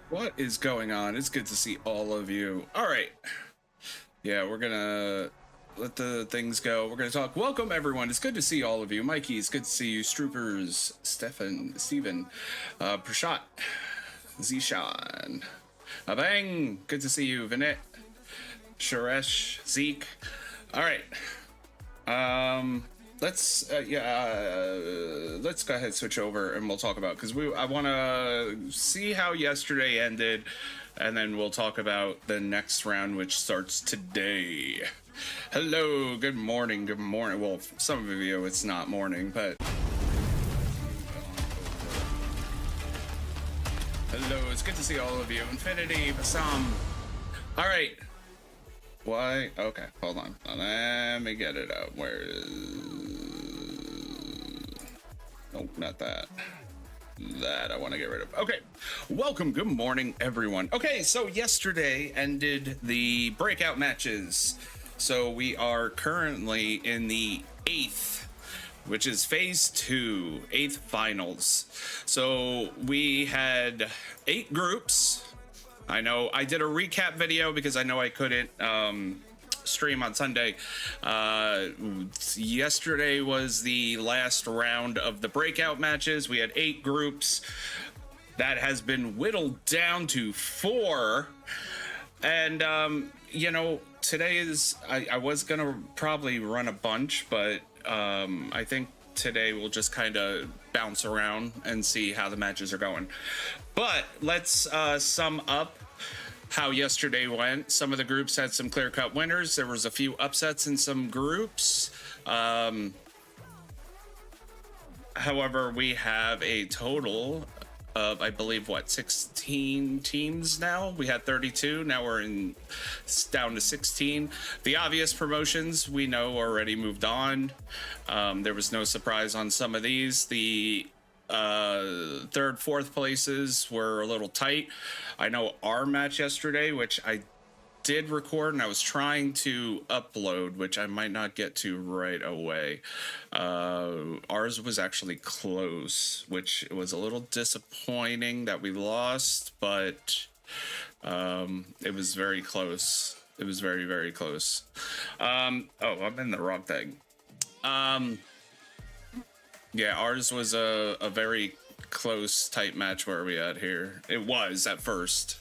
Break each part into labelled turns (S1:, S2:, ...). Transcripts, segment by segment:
S1: What is going on? It's good to see all of you. All right. Yeah, we're gonna let the things go. We're gonna talk. Welcome, everyone. It's good to see all of you. Mikey, it's good to see you. Stroopers, Steven, Prashant, Zishan, Abang, good to see you. Vinette, Sharesh, Zeke. All right. Let's let's go ahead and switch over and we'll talk about, because I want to see how yesterday ended, and then we'll talk about the next round, which starts today. Hello, good morning. Well, some of you it's not morning, but hello, it's good to see all of you. Infinity, Bassam. All right. Why? Okay, hold on. Let me get it up. Where is... Nope, not that. That I want to get rid of. Okay, welcome. Good morning, everyone. Okay, so yesterday ended the breakout matches. So we are currently in the 8th, which is phase 2, 8th finals. So we had 8 groups. I know I did a recap video because I know I couldn't stream on Sunday. Yesterday was the last round of the breakout matches. We had 8 groups. That has been whittled down to 4. And, you know, today is, I was going to probably run a bunch, but I think today we'll just kind of bounce around and see how the matches are going. But let's sum up how yesterday went. Some of the groups had some clear-cut winners. There was a few upsets in some groups. However, we have a total of, I believe, what, 16 teams now? We had 32. Now we're down to 16. The obvious promotions we know already moved on. There was no surprise on some of these. The third, fourth places were a little tight. I know our match yesterday, which I did record and I was trying to upload, which I might not get to right away. Ours was actually close, which was a little disappointing that we lost, but it was very close. It was very, very close. Oh, I'm in the wrong thing. Yeah, ours was a very close, tight match. Where are we at here? It was at first.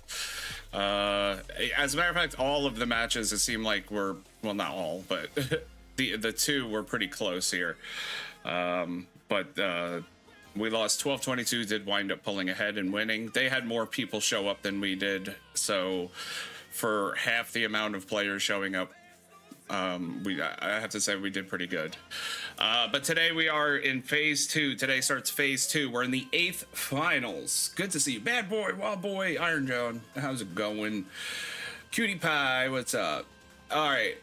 S1: As a matter of fact, all of the matches, it seemed like were, well, not all, but the 2 were pretty close here. But we lost 12-22, did wind up pulling ahead and winning. They had more people show up than we did, so for half the amount of players showing up, I have to say we did pretty good. But today we are in phase 2. Today starts phase 2. We're in the 8th finals. Good to see you. Bad boy, wild boy, Iron John. How's it going? Cutie Pie, what's up? All right,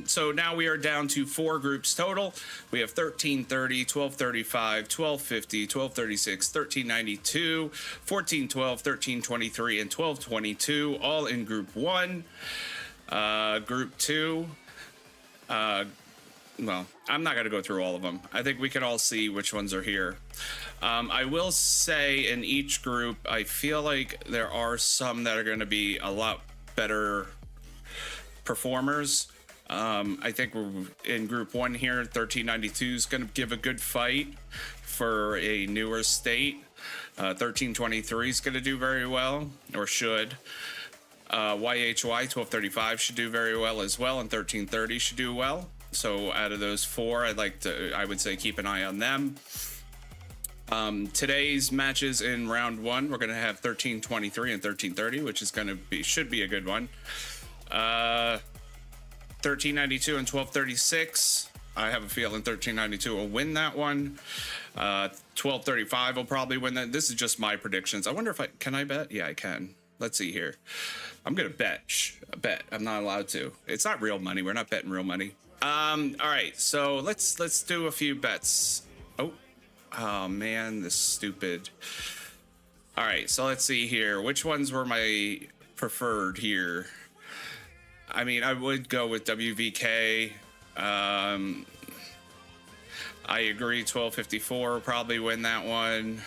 S1: so now we are down to 4 groups total. We have 1330, 1235, 1250, 1236, 1392, 1412, 1323, and 1222, all in group 1. Group 2, well, I'm not going to go through all of them. I think we can all see which ones are here. I will say in each group, I feel like there are some that are going to be a lot better performers. I think we're in group 1 here. 1392 is going to give a good fight for a newer state. 1323 is going to do very well, or should. YHY 1235 should do very well as well, and 1330 should do well. So out of those 4, I would say keep an eye on them. Today's matches in round 1, we're going to have 1323 and 1330, which is should be a good one. 1392 and 1236. I have a feeling 1392 will win that one. 1235 will probably win that. This is just my predictions. I wonder if can I bet? Yeah, I can. Let's see here. I'm gonna bet. Bet. I'm not allowed to. It's not real money. We're not betting real money. All right. So let's do a few bets. Oh man, this stupid. All right. So let's see here. Which ones were my preferred here? I mean, I would go with WVK. I agree. 1254 will probably win that one.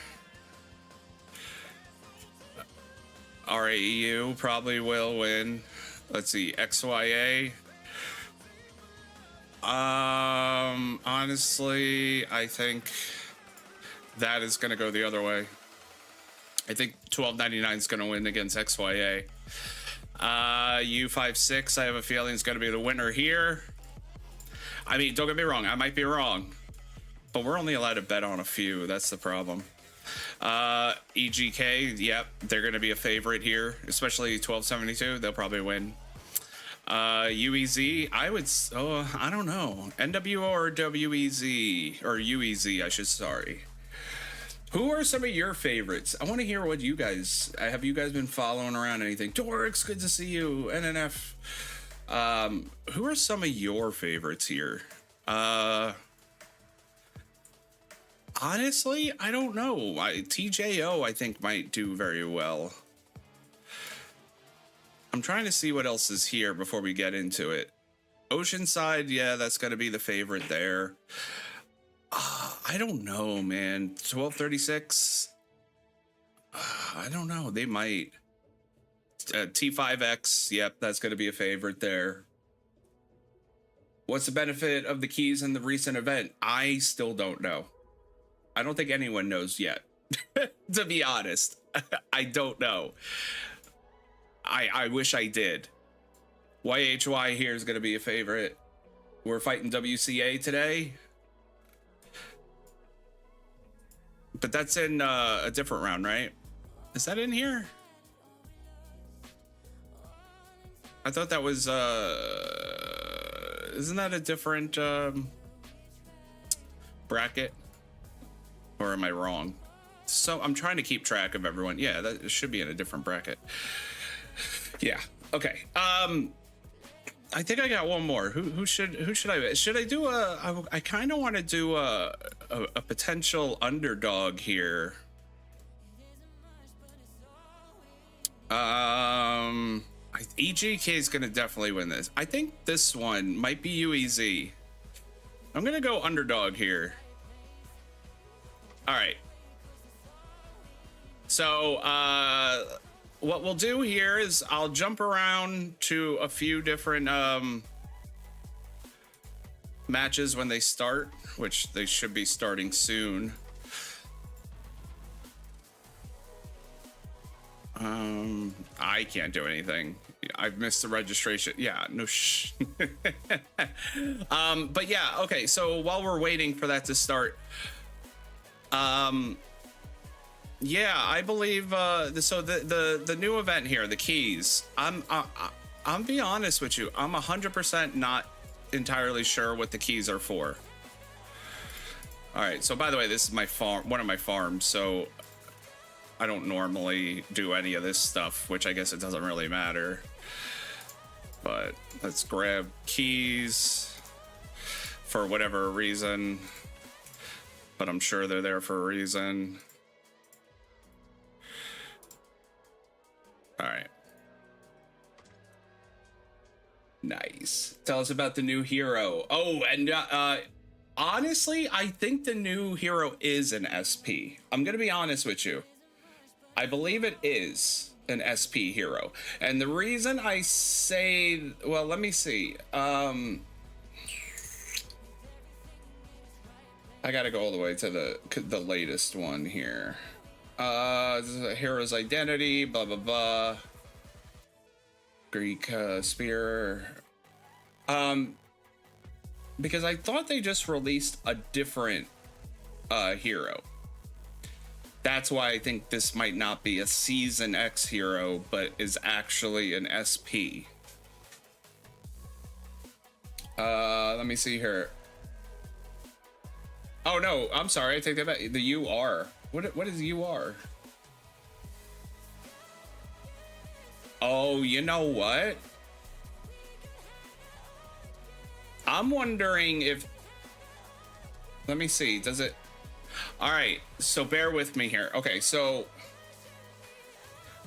S1: RAEU probably will win. Let's see, XYA. Honestly, I think that is going to go the other way. I think 1299 is going to win against XYA. U56, I have a feeling is going to be the winner here. I mean, don't get me wrong, I might be wrong, but we're only allowed to bet on a few. That's the problem. EGK, yep, they're going to be a favorite here, especially 1272. They'll probably win. UEZ, I don't know. NWO or WEZ or UEZ, I should sorry. Who are some of your favorites? I want to hear what you guys have. You guys been following around anything? Dorks, good to see you. NNF. Who are some of your favorites here? Honestly, I don't know. TJO, I think, might do very well. I'm trying to see what else is here before we get into it. Oceanside, yeah, that's going to be the favorite there. I don't know, man. 1236. I don't know. They might. T5X, yep, that's going to be a favorite there. What's the benefit of the keys in the recent event? I still don't know. I don't think anyone knows yet. To be honest, I don't know. I wish I did. YHY here is going to be a favorite. We're fighting WCA today. But that's in a different round, right? Is that in here? I thought that was, isn't that a different bracket? Or am I wrong? So I'm trying to keep track of everyone. Yeah, that should be in a different bracket. Yeah. Okay. I think I got one more. Who should I do I kind of want to do a potential underdog here. EGK is going to definitely win this. I think this one might be UEZ. I'm going to go underdog here. All right. So, what we'll do here is I'll jump around to a few different matches when they start, which they should be starting soon. I can't do anything. I've missed the registration. Yeah, no but yeah, okay, so while we're waiting for that to start, yeah, I believe so the new event here, the keys. I'm be honest with you, I'm 100% not entirely sure what the keys are for. All right, so by the way, this is my farm, one of my farms, so I don't normally do any of this stuff, which I guess it doesn't really matter. But let's grab keys for whatever reason. But I'm sure they're there for a reason. All right. Nice. Tell us about the new hero. Oh, and honestly, I think the new hero is an SP. I'm going to be honest with you. I believe it is an SP hero. And the reason I say, well, let me see. I gotta go all the way to the latest one here. This is a hero's identity, blah, blah, blah. Greek spear. Because I thought they just released a different hero. That's why I think this might not be a Season X hero, but is actually an SP. Let me see here. Oh no, I'm sorry, I take that back. The UR. What is UR? Oh, you know what? I'm wondering if, let me see, does it? All right, so bear with me here. Okay, so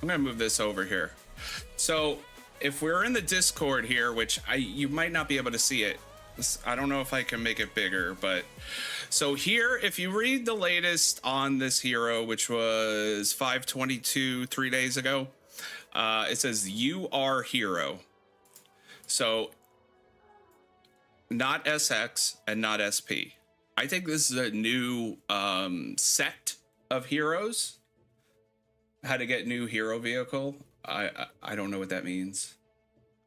S1: I'm gonna move this over here. So if we're in the Discord here, which you might not be able to see it. I don't know if I can make it bigger, but so here, if you read the latest on this hero, which was 5/22, 3 days ago, It says you are hero. So not SX and not SP. I think this is a new set of heroes. How to get new hero vehicle. I don't know what that means.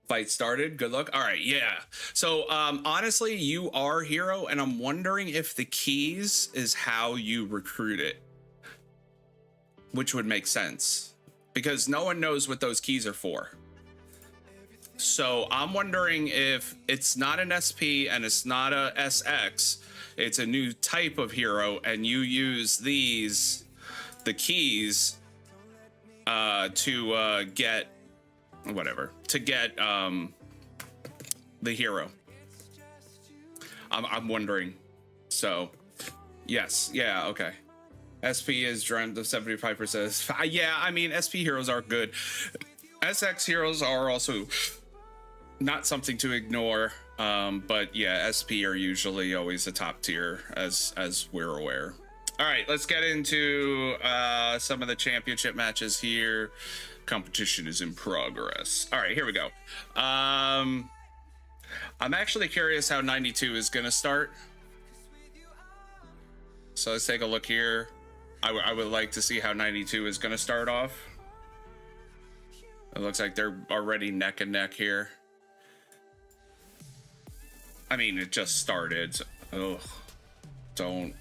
S1: Fight started. Good luck. All right. Yeah. So honestly, you are hero, and I'm wondering if the keys is how you recruit it, which would make sense because no one knows what those keys are for. So I'm wondering if it's not an SP and it's not a SX, it's a new type of hero, and you use the keys to get whatever, to get the hero. I'm wondering. So yes, yeah, okay. SP is dreamt of 75%. Yeah, I mean, SP heroes are good. SX heroes are also not something to ignore, but yeah, SP are usually always the top tier, as we're aware. All right, let's get into some of the championship matches here. Competition is in progress. All right, here we go. I'm actually curious how 92 is gonna start. So let's take a look here. I would like to see how 92 is gonna start off. It looks like they're already neck and neck here. I mean, it just started. So, ugh, don't.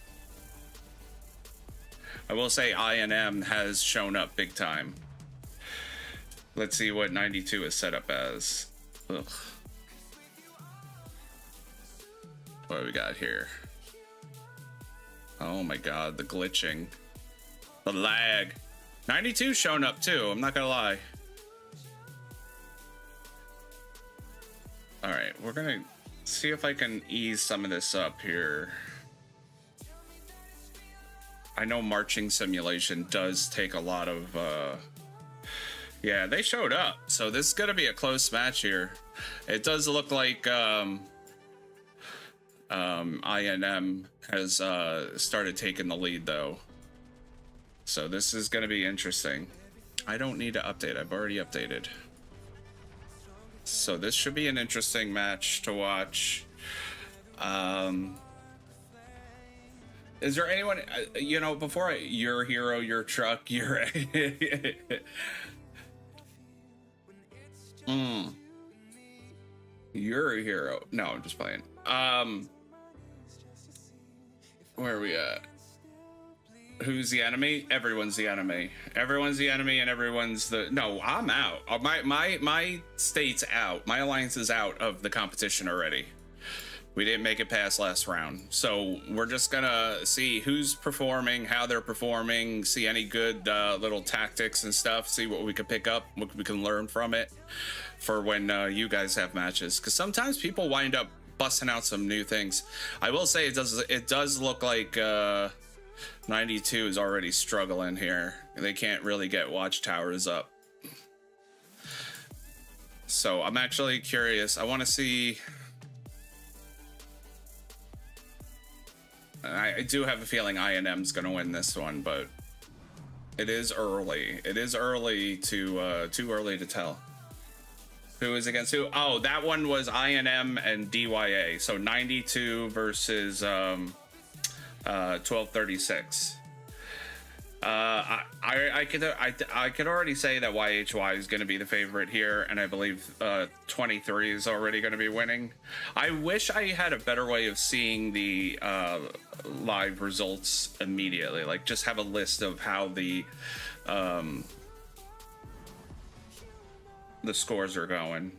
S1: I will say INM has shown up big time. Let's see what 92 is set up as. Ugh. What do we got here? Oh my god, the glitching. The lag. 92's shown up too, I'm not gonna lie. Alright, we're gonna see if I can ease some of this up here. I know marching simulation does take a lot of yeah, they showed up, so this is gonna be a close match here. It does look like INM has started taking the lead though, so this is gonna be interesting. I don't need to update, I've already updated. So this should be an interesting match to watch. Is there anyone, you know, before your hero, your truck, your you're a hero. No, I'm just playing. Where are we at? Who's the enemy? Everyone's the enemy. Everyone's the enemy, and everyone's the. No, I'm out. My state's out. My alliance is out of the competition already. We didn't make it past last round, so we're just gonna see who's performing, how they're performing, see any good little tactics and stuff, see what we can pick up, what we can learn from it for when you guys have matches, because sometimes people wind up busting out some new things. I will say it does look like 92 is already struggling here. They can't really get watchtowers up, so I'm actually curious. I want to see. I do have a feeling INM's gonna win this one, but it is early. It is early to too early to tell. Who is against who? Oh, that one was INM and DYA. So 92 versus 1236. I could already say that YHY is going to be the favorite here, and I believe 23 is already going to be winning. I wish I had a better way of seeing the live results immediately, like just have a list of how the scores are going.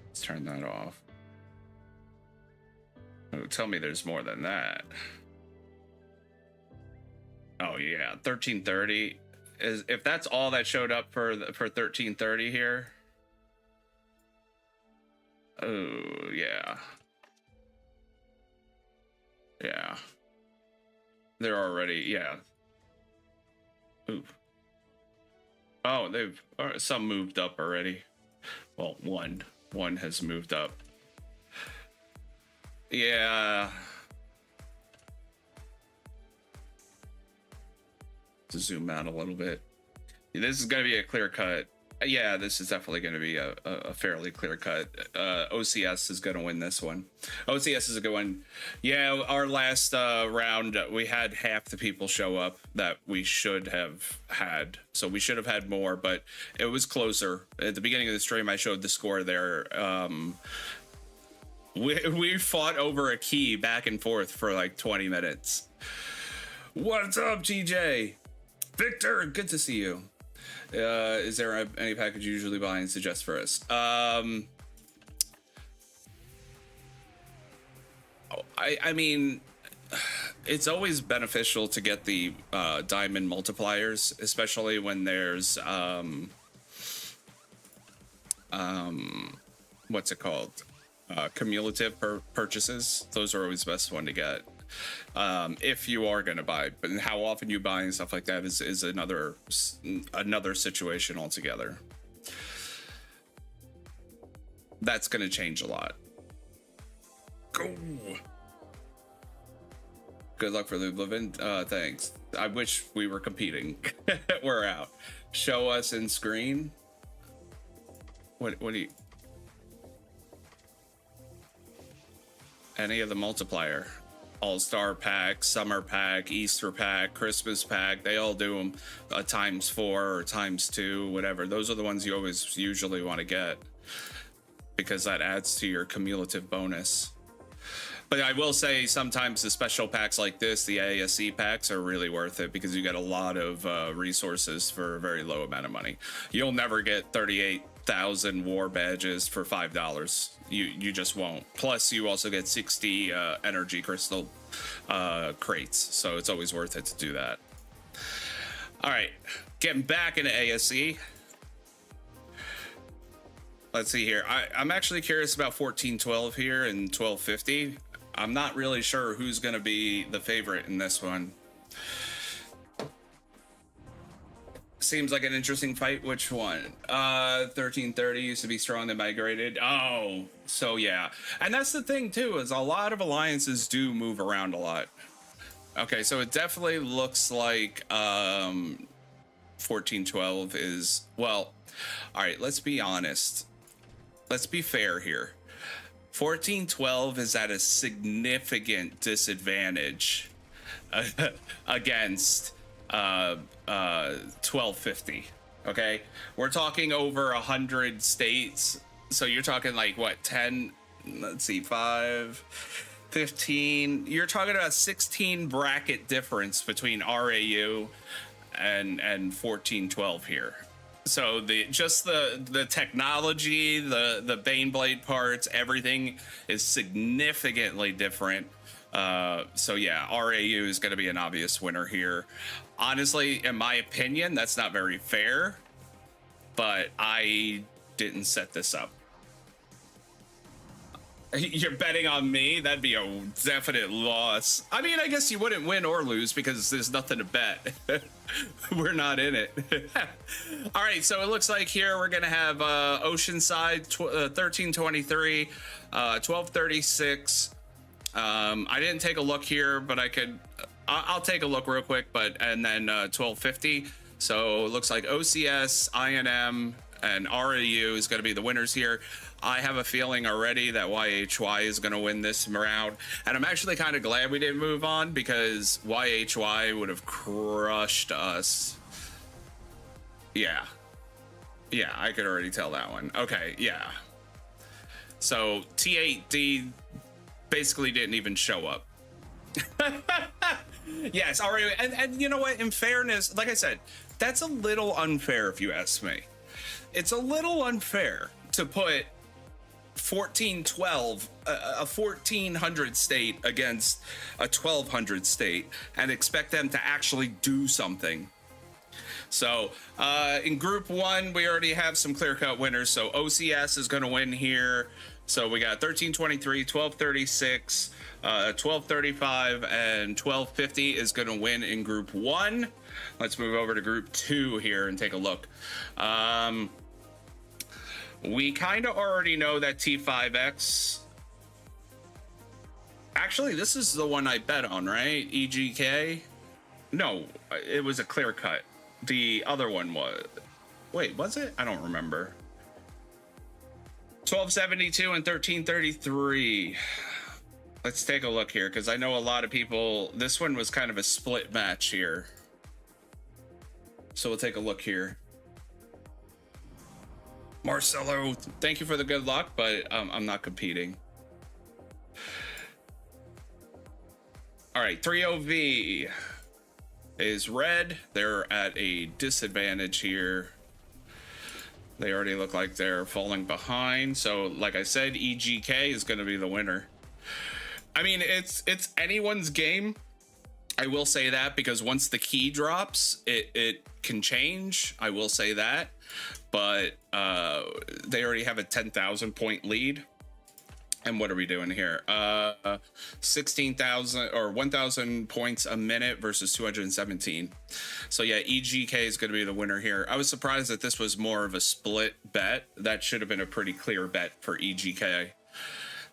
S1: Let's turn that off. Oh, tell me there's more than that. Oh yeah, 1330 is, if that's all that showed up for 1330 here. Oh yeah, yeah. They're already, yeah. Ooh. Oh, they've some moved up already. Well, one has moved up. Yeah. To zoom out a little bit. This is going to be a clear cut. Yeah, this is definitely going to be a fairly clear cut. OCS is going to win this one. OCS is a good one. Yeah, our last round, we had half the people show up that we should have had. So we should have had more, but it was closer. At the beginning of the stream, I showed the score there. We fought over a key back and forth for like 20 minutes. What's up, GJ? Victor, good to see you. Is there any package you usually buy and suggest for us? I mean, it's always beneficial to get the diamond multipliers, especially when there's what's it called? Cumulative purchases. Those are always the best one to get. If you are going to buy, but how often you buy and stuff like that is another situation altogether. That's going to change a lot. Go. Good luck for Lube Living. Thanks. I wish we were competing. We're out. Show us in screen. What do you? Any of the multiplier. All-Star Pack, Summer Pack, Easter Pack, Christmas Pack, they all do them ×4 or ×2, whatever. Those are the ones you always usually want to get because that adds to your cumulative bonus. But I will say sometimes the special packs like this, the ASE packs, are really worth it because you get a lot of resources for a very low amount of money. You'll never get 38,000 war badges for $5. You just won't. Plus, you also get 60 energy crystal crates, so it's always worth it to do that. All right, getting back into ASE. Let's see here. I'm actually curious about 1412 here and 1250. I'm not really sure who's going to be the favorite in this one. Seems like an interesting fight. Which one? 1330 used to be strong, then migrated. Oh, so yeah. And that's the thing too, is a lot of alliances do move around a lot. Okay, so it definitely looks like 1412 is, well, all right, let's be honest. Let's be fair here. 1412 is at a significant disadvantage against 1250. Okay, we're talking over 100 states, so you're talking like what, 10, let's see, 5, 15, you're talking about 16 bracket difference between RAU and 1412 here. So the technology, the Baneblade parts, everything is significantly different. So yeah, RAU is going to be an obvious winner here. Honestly, in my opinion, that's not very fair, but I didn't set this up. You're betting on me? That'd be a definite loss. I mean, I guess you wouldn't win or lose because there's nothing to bet. We're not in it. All right, so it looks like here we're gonna have Oceanside 1323, 1236. I didn't take a look here, but I'll take a look real quick. And then 1250. So it looks like OCS, INM, and RAU is going to be the winners here. I have a feeling already that YHY is going to win this round, and I'm actually kind of glad we didn't move on because YHY would have crushed us. Yeah, I could already tell that one. Okay, yeah. So T8D basically didn't even show up. Yes, already. And you know what? In fairness, like I said, that's a little unfair if you ask me. It's a little unfair to put 1412, a 1400 state against a 1200 state and expect them to actually do something. So in group 1, we already have some clear-cut winners. So OCS is going to win here. So we got 1323, 1236, 1235, and 1250 is going to win in group 1. Let's move over to group 2 here and take a look. We kind of already know that T5X. Actually, this is the one I bet on, right? EGK? No, it was a clear cut. the other one was. Wait, was it? I don't remember. 1272 and 1333. Let's take a look here, because I know a lot of people. This one was kind of a split match here. So we'll take a look here. Marcelo, thank you for the good luck, but I'm not competing. All right, 3OV is red. They're at a disadvantage here. They already look like they're falling behind. So like I said, EGK is going to be the winner. I mean, it's anyone's game. I will say that, because once the key drops, it can change. I will say that. But they already have a 10,000 point lead. And what are we doing here? 16,000 or 1,000 points a minute versus 217. So yeah, EGK is going to be the winner here. I was surprised that this was more of a split bet. That should have been a pretty clear bet for EGK.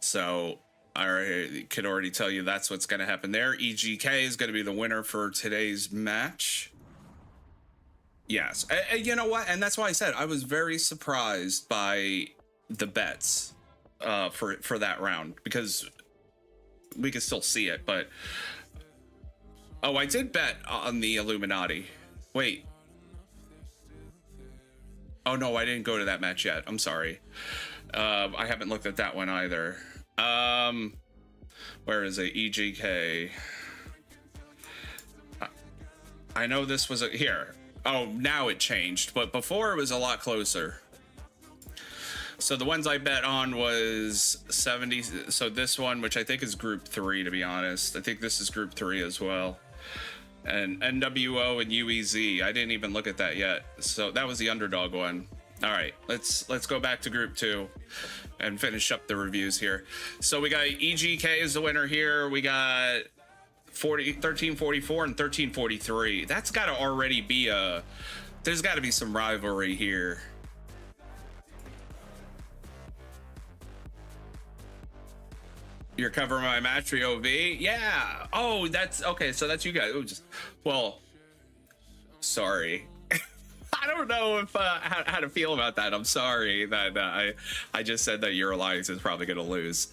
S1: So I could already tell you that's what's going to happen there. EGK is going to be the winner for today's match. Yes. You know what? And that's why I said I was very surprised by the bets for that round, because we can still see it. But oh, I did bet on the Illuminati. Wait. Oh no, I didn't go to that match yet. I'm sorry. I haven't looked at that one either. Where is it? EGK. I know this was here. Oh, now it changed, but before it was a lot closer. So the ones I bet on was 70. So this one, which I think is group 3, to be honest. I think this is group 3 as well. And NWO and UEZ. I didn't even look at that yet. So that was the underdog one. All right, let's go back to group 2 and finish up the reviews here. So we got EGK is the winner here. We got 1344 and 1343. That's got to already be there's got to be some rivalry here. You're covering my match, 3OV? Yeah. Oh, that's okay. So that's you guys. Well, sorry. I don't know if how to feel about that. I'm sorry that I just said that your alliance is probably going to lose.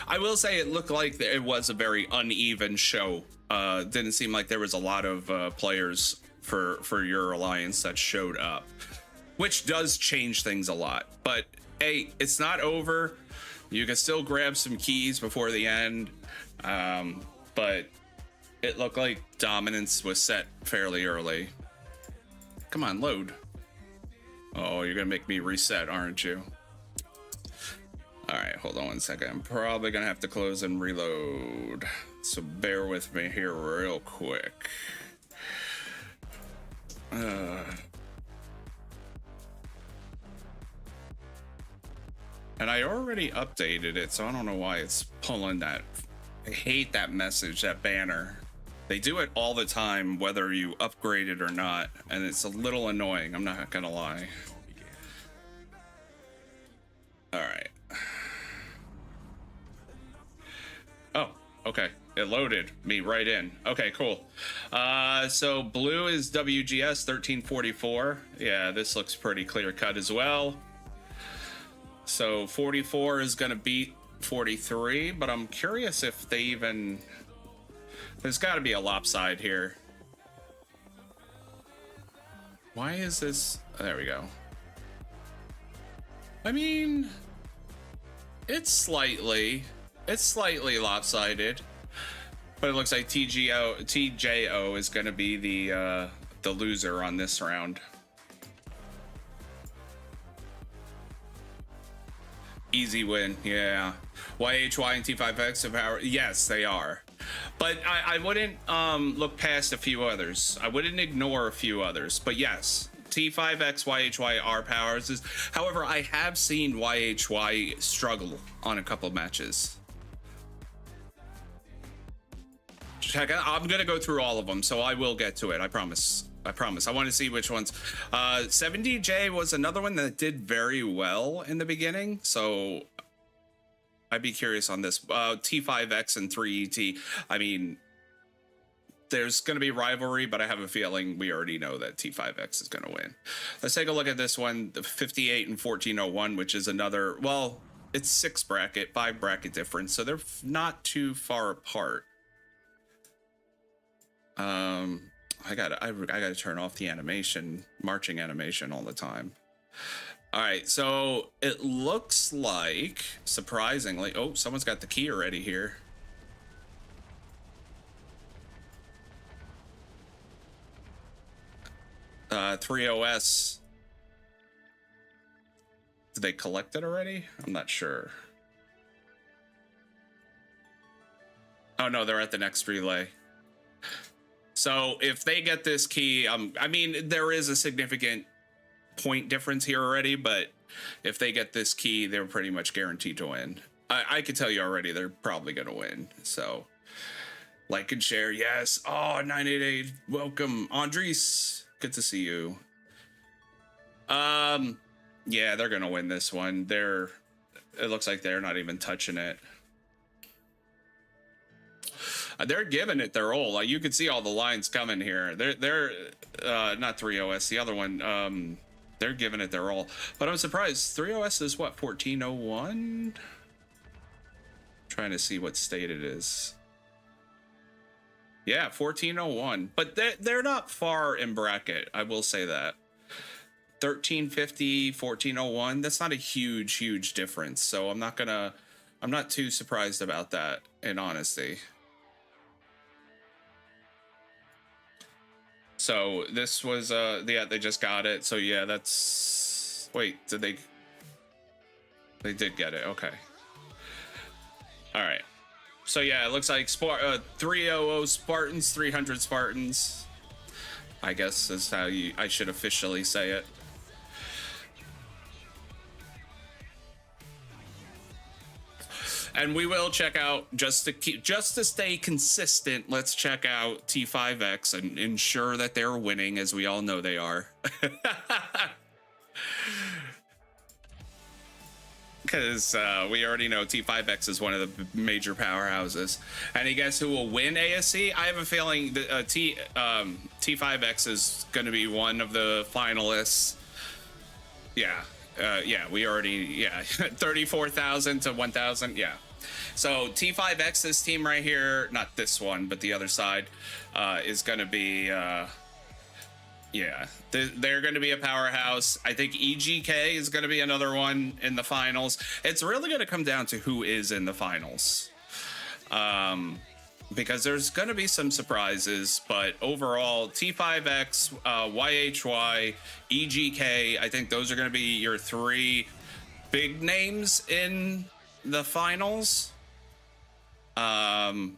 S1: I will say it looked like it was a very uneven show. Didn't seem like there was a lot of players for your alliance that showed up, which does change things a lot. But hey, it's not over. You can still grab some keys before the end. But it looked like dominance was set fairly early. Come on, load. Oh, you're gonna make me reset, aren't you? All right, hold on one second. I'm probably gonna have to close and reload. So bear with me here real quick. And I already updated it, so I don't know why it's pulling that. I hate that message, that banner. They do it all the time, whether you upgrade it or not, and it's a little annoying, I'm not gonna lie. All right. Oh, okay. It loaded me right in. Okay, cool. So blue is WGS 1344. Yeah, this looks pretty clear cut as well. So 44 is gonna beat 43, but I'm curious if they even... There's got to be a lopside here. Why is this? There we go. I mean, it's slightly lopsided, but it looks like TJO is going to be the loser on this round. Easy win, yeah. YHY and T5X of power, yes, they are. But I wouldn't look past a few others. I wouldn't ignore a few others. But yes, T5X, YHY are powers. However, I have seen YHY struggle on a couple matches. Check out. I'm gonna go through all of them, so I will get to it. I promise. I promise. I want to see which ones. 70J was another one that did very well in the beginning, so I'd be curious on this. T5X and 3ET. I mean, there's going to be rivalry, but I have a feeling we already know that T5X is going to win. Let's take a look at this one, the 58 and 1401, which is another, well, it's 5 bracket difference, so they're not too far apart. I gotta turn off the animation, marching animation all the time. All right, so it looks like, surprisingly, oh, someone's got the key already here. Uh, 3OS. Did they collect it already? I'm not sure. Oh no, they're at the next relay. So if they get this key, I mean, there is a significant point difference here already, but if they get this key, they're pretty much guaranteed to win. I can tell you already, they're probably going to win. So like and share. Yes. Oh, 988. Welcome. Andres. Good to see you. Yeah, they're going to win this one. It looks like they're not even touching it. They're giving it their all. Like, you can see all the lines coming here. They're not 3OS, the other one. They're giving it their all. But I'm surprised. 3OS is what, 1401? Trying to see what state it is. Yeah, 1401. But they're not far in bracket. I will say that. 1350, 1401. That's not a huge difference. So I'm not too surprised about that, in honesty. So this was yeah, they just got it. So yeah, that's, wait, did they did get it. Okay. All right. So yeah, it looks like 300 Spartans, 300 Spartans, I guess is how I should officially say it. And we will check out, just to stay consistent, let's check out T5X and ensure that they're winning, as we all know they are. Because we already know T5X is one of the major powerhouses. And you guess who will win ASC? I have a feeling that T5X is going to be one of the finalists. Yeah. Yeah, we already, yeah, 34,000 to 1,000, yeah. So T5X's team right here, not this one, but the other side, is going to be, yeah, they're going to be a powerhouse. I think EGK is going to be another one in the finals. It's really going to come down to who is in the finals. Because there's going to be some surprises, but overall, T5X, YHY, EGK, I think those are going to be your three big names in the finals. And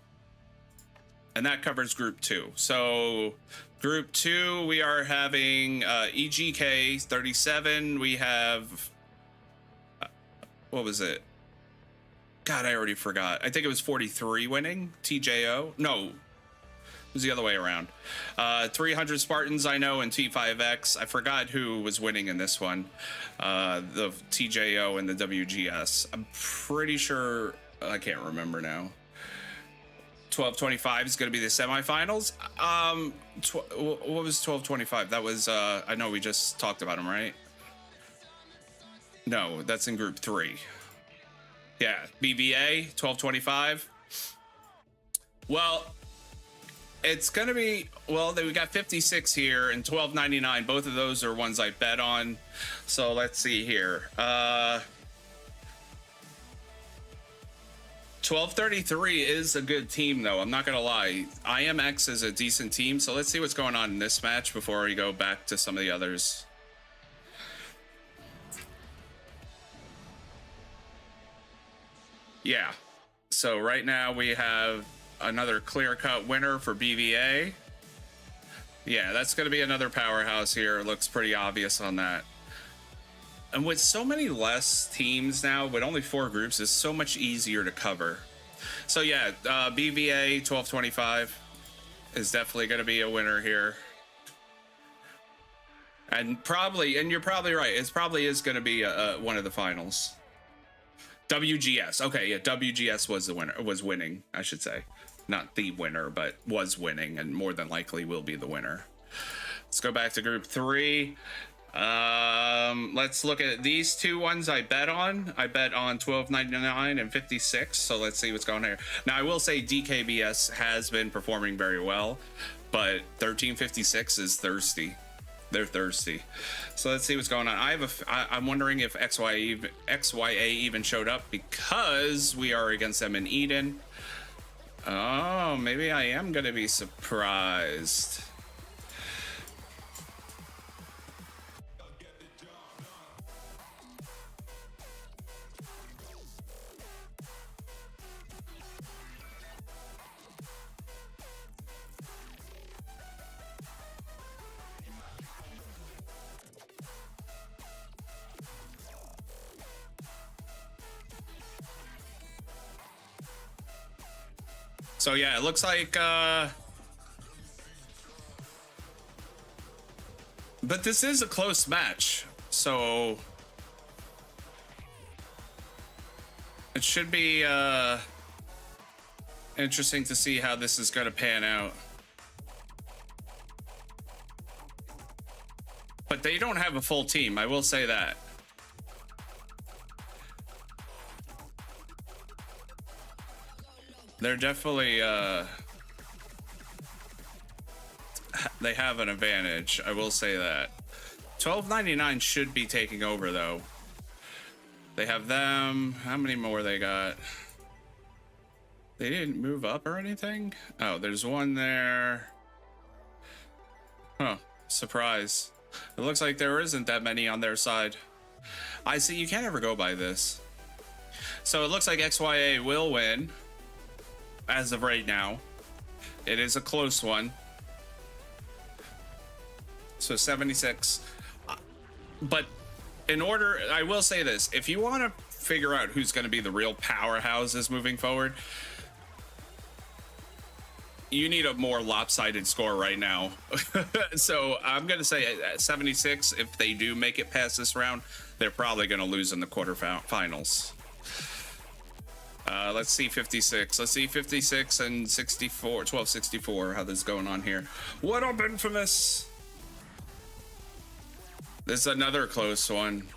S1: that covers Group 2. So Group 2, we are having EGK 37. We have, what was it? God, I already forgot. I think it was 43 winning. TJO. No, it was the other way around. 300 Spartans, I know, and T5X. I forgot who was winning in this one. The TJO and the WGS. I'm pretty sure, I can't remember now. 1225 is going to be the semifinals. What was 1225? That was, I know we just talked about them, right? No, that's in Group 3. Yeah, BVA 1225. Well, it's gonna be, well, we got 56 here and 1299. Both of those are ones I bet on. So let's see here. 1233 is a good team, though. I'm not gonna lie. IMX is a decent team. So let's see what's going on in this match before we go back to some of the others. Yeah, so right now we have another clear-cut winner for BVA. Yeah, that's going to be another powerhouse here. It looks pretty obvious on that. And with so many less teams now, with only 4 groups, it's so much easier to cover. So yeah, BVA 1225 is definitely going to be a winner here. And you're probably right, it probably is going to be one of the finals. WGS. Okay, yeah, WGS was the winner, was winning, I should say. not the winner, but was winning and more than likely will be the winner. Let's go back to group 3. Let's look at these two ones I bet on. I bet on 12.99 and 56. So let's see what's going on here. Now I will say DKBS has been performing very well, but 13.56 is thirsty. They're thirsty. So let's see what's going on. I'm wondering if XYA even showed up because we are against them in Eden. Oh, maybe I am gonna be surprised. So yeah, it looks like but this is a close match, so it should be interesting to see how this is going to pan out. But they don't have a full team, I will say that. They're definitely they have an advantage, I will say that. 12.99 should be taking over though. They have them. How many more they got? They didn't move up or anything? Oh, there's one there. Huh, surprise. It looks like there isn't that many on their side. I see, you can't ever go by this. So it looks like XYA will win as of right now. It is a close one. So 76. But in order, I will say this, if you want to figure out who's going to be the real powerhouses moving forward, you need a more lopsided score right now. So I'm going to say at 76, if they do make it past this round, they're probably going to lose in the quarterfinals. Let's see 56. Let's see 56 and 64, 1264, how this is going on here. What up, Infamous? This is another close one.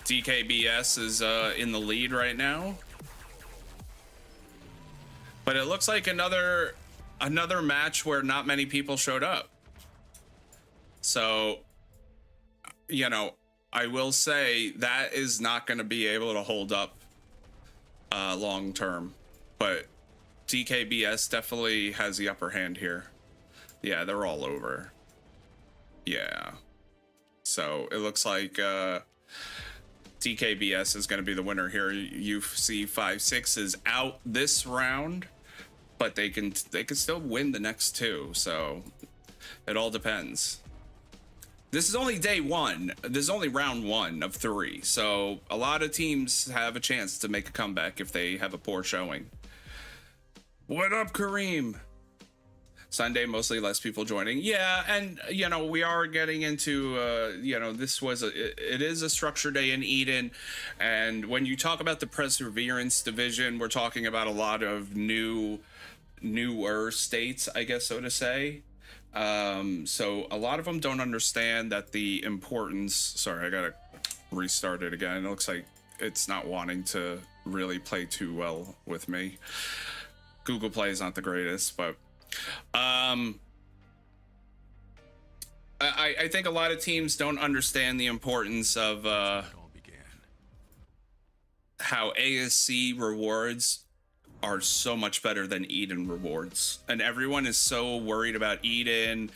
S1: DKBS is in the lead right now. But it looks like another match where not many people showed up. So, you know, I will say that is not going to be able to hold up long term. But DKBS definitely has the upper hand here. Yeah, they're all over. Yeah. So it looks like DKBS is going to be the winner here. UFC 5-6 is out this round, but they can still win the next two. So it all depends. This is only day one. This is only round 1 of 3. So a lot of teams have a chance to make a comeback if they have a poor showing. What up, Kareem? Sunday, mostly less people joining. Yeah, and you know, we are getting into you know, this was it is a structure day in Eden, and when you talk about the Perseverance division, we're talking about a lot of newer states, I guess so to say. So a lot of them don't understand that the importance. Sorry, I gotta restart it again. It looks like it's not wanting to really play too well with me. Google Play is not the greatest, but I think a lot of teams don't understand the importance of how ASC rewards are so much better than Eden rewards, and everyone is so worried about Eden.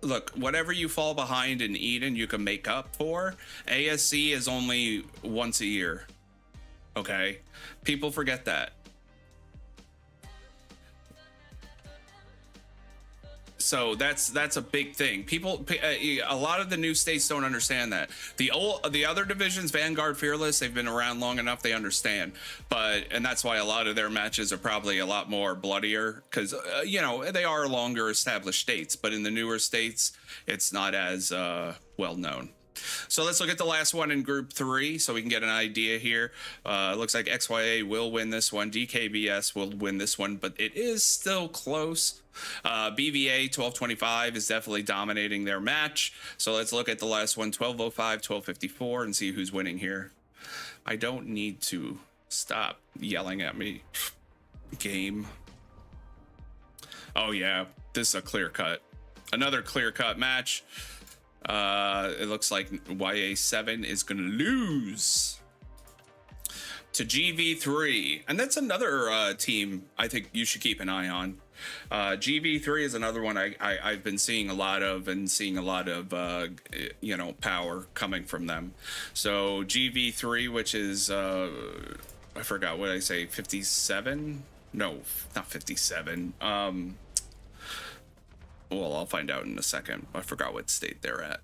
S1: Look, whatever you fall behind in Eden, you can make up for. ASC is only once a year. Okay, people forget that. So that's a big thing. People, a lot of the new states don't understand that. The other divisions, Vanguard, Fearless, they've been around long enough, they understand. And that's why a lot of their matches are probably a lot more bloodier, because you know, they are longer established states. But in the newer states, it's not as well known. So let's look at the last one in Group 3 so we can get an idea here. It looks like XYA will win this one. DKBS will win this one, but it is still close. BVA 1225 is definitely dominating their match. So let's look at the last one, 1205, 1254, and see who's winning here. I don't need to stop yelling at me. Game. Oh yeah, this is a clear cut. Another clear cut match. It looks like YA7 is gonna lose to GV3, and that's another team I think you should keep an eye on. GV3 is another one I've been seeing a lot of, and seeing a lot of you know, power coming from them. So GV3, which is I forgot what I say, 57? No, not 57. Well, I'll find out in a second. I forgot what state they're at.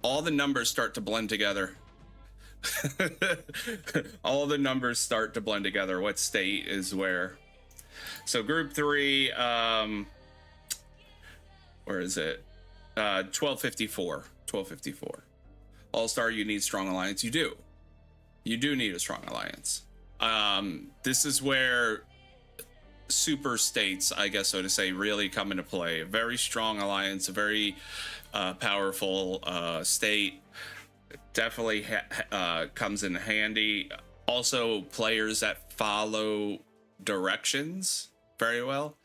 S1: All the numbers start to blend together. All the numbers start to blend together. What state is where? So Group 3, where is it? 1254. 1254. All-Star, you need strong alliance. You do. You do need a strong alliance. This is where super states, I guess so to say, really come into play. A very strong alliance, a very powerful state, definitely comes in handy. Also, players that follow directions very well.